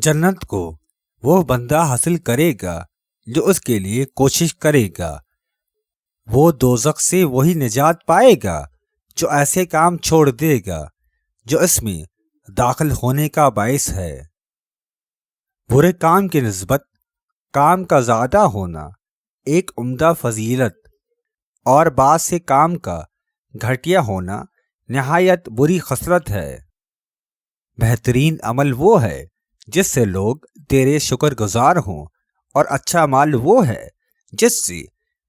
جنت کو وہ بندہ حاصل کرے گا جو اس کے لیے کوشش کرے گا۔ وہ دوزخ سے وہی نجات پائے گا جو ایسے کام چھوڑ دے گا جو اس میں داخل ہونے کا باعث ہے۔ برے کام کی نسبت کام کا زیادہ ہونا ایک عمدہ فضیلت اور بعض سے کام کا گھٹیا ہونا نہایت بری خصلت ہے۔ بہترین عمل وہ ہے جس سے لوگ تیرے شکر گزار ہوں، اور اچھا مال وہ ہے جس سے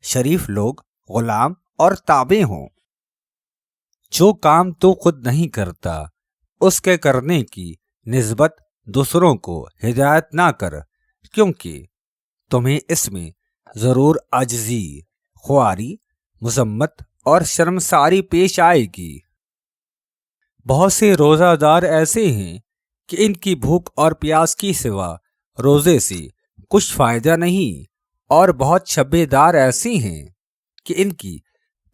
شریف لوگ غلام اور تابع ہوں۔ جو کام تو خود نہیں کرتا اس کے کرنے کی نسبت دوسروں کو ہدایت نہ کر، کیونکہ تمہیں اس میں ضرور عاجزی، خواری، مذمت اور شرمساری پیش آئے گی۔ بہت سے روزہ دار ایسے ہیں کہ ان کی بھوک اور پیاس کی سوا روزے سے کچھ فائدہ نہیں، اور بہت شبے دار ایسے ہیں کہ ان کی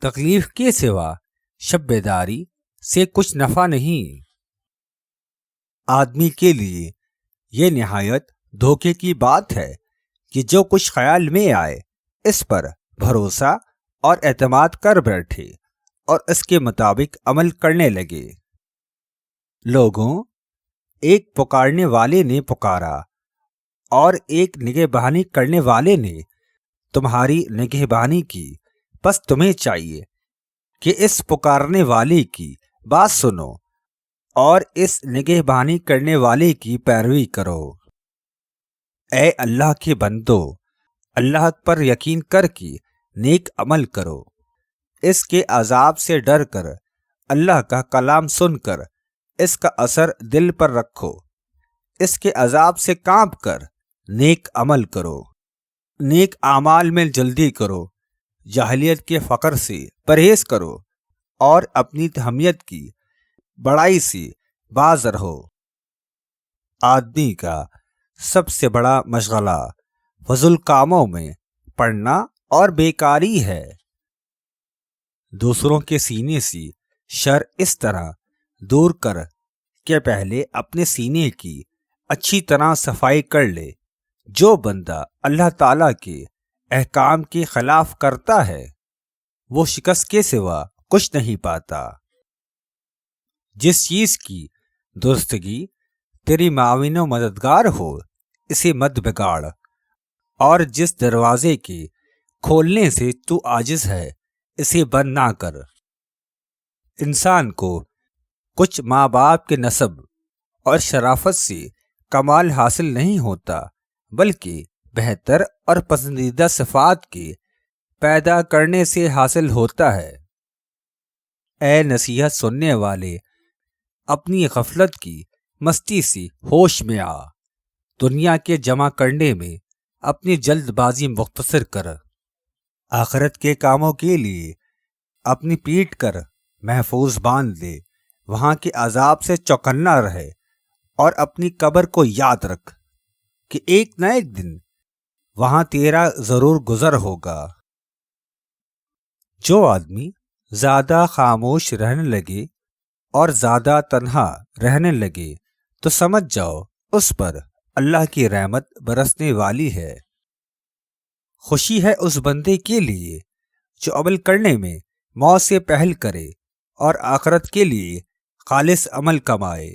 تکلیف کے سوا شبے داری سے کچھ نفع نہیں۔ آدمی کے لیے یہ نہایت دھوکے کی بات ہے کہ جو کچھ خیال میں آئے اس پر بھروسہ اور اعتماد کر بیٹھے اور اس کے مطابق عمل کرنے لگے۔ لوگوں، ایک پکارنے والے نے پکارا اور ایک نگہبانی کرنے والے نے تمہاری نگہبانی کی، بس تمہیں چاہیے کہ اس پکارنے والے کی بات سنو اور اس نگہبانی کرنے والے کی پیروی کرو۔ اے اللہ کے بندو، اللہ پر یقین کر کے نیک عمل کرو۔ اس کے عذاب سے ڈر کر اللہ کا کلام سن کر اس کا اثر دل پر رکھو۔ اس کے عذاب سے کانپ کر نیک عمل کرو۔ نیک اعمال میں جلدی کرو، جاہلیت کے فقر سے پرہیز کرو اور اپنی اہمیت کی بڑائی سے باز رہو۔ آدمی کا سب سے بڑا مشغلہ فضول کاموں میں پڑنا اور بیکاری ہے۔ دوسروں کے سینے سے شر اس طرح دور کر کہ پہلے اپنے سینے کی اچھی طرح صفائی کر لے۔ جو بندہ اللہ تعالیٰ کے احکام کے خلاف کرتا ہے وہ شکست کے سوا کچھ نہیں پاتا۔ جس چیز کی درستگی تیری معاون و مددگار ہو اسے مت بگاڑ، اور جس دروازے کے کھولنے سے تو عاجز ہے اسے بند نہ کر۔ انسان کو کچھ ماں باپ کے نسب اور شرافت سے کمال حاصل نہیں ہوتا، بلکہ بہتر اور پسندیدہ صفات کے پیدا کرنے سے حاصل ہوتا ہے۔ اے نصیحت سننے والے، اپنی غفلت کی مستی سے ہوش میں آ۔ دنیا کے جمع کرنے میں اپنی جلد بازی مختصر کر۔ آخرت کے کاموں کے لیے اپنی پیٹھ کر محفوظ باندھ لے۔ وہاں کے عذاب سے چوکنا رہے اور اپنی قبر کو یاد رکھ کہ ایک نہ ایک دن وہاں تیرا ضرور گزر ہوگا۔ جو آدمی زیادہ خاموش رہنے لگے اور زیادہ تنہا رہنے لگے تو سمجھ جاؤ اس پر اللہ کی رحمت برسنے والی ہے۔ خوشی ہے اس بندے کے لیے جو عمل کرنے میں موت سے پہل کرے اور آخرت کے لیے خالص عمل کمائے۔